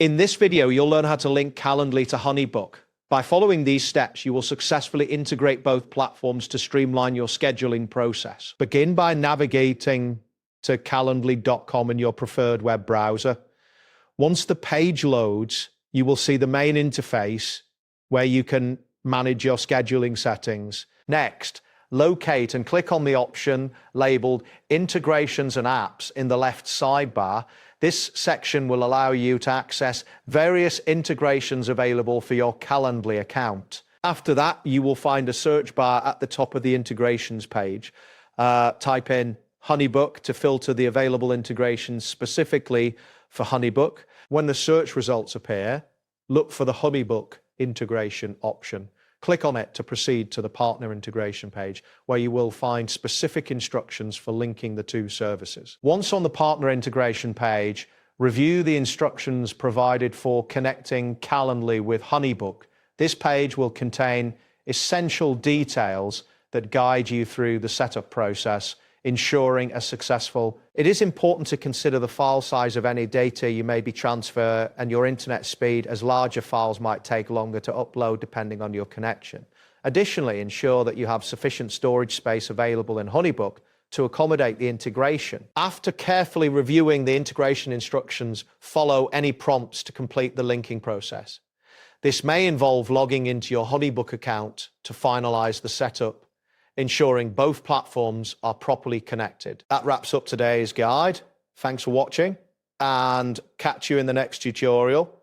In this video, you'll learn how to link Calendly to HoneyBook. By following these steps, you will successfully integrate both platforms to streamline your scheduling process. Begin by navigating to calendly.com in your preferred web browser. Once the page loads, you will see the main interface where you can manage your scheduling settings. Next, locate and click on the option labeled Integrations and Apps in the left sidebar. This section will allow you to access various integrations available for your Calendly account. After that, you will find a search bar at the top of the integrations page. Type in HoneyBook to filter the available integrations specifically for HoneyBook. When the search results appear, look for the HoneyBook integration option. Click on it to proceed to the partner integration page, where you will find specific instructions for linking the two services. Once on the partner integration page, review the instructions provided for connecting Calendly with HoneyBook. This page will contain essential details that guide you through the setup process, ensuring a successful. It is important to consider the file size of any data you may be transferring and your internet speed, as larger files might take longer to upload depending on your connection. Additionally, ensure that you have sufficient storage space available in HoneyBook to accommodate the integration. After carefully reviewing the integration instructions, follow any prompts to complete the linking process. This may involve logging into your HoneyBook account to finalize the setup, ensuring both platforms are properly connected. That wraps up today's guide. Thanks for watching, and catch you in the next tutorial.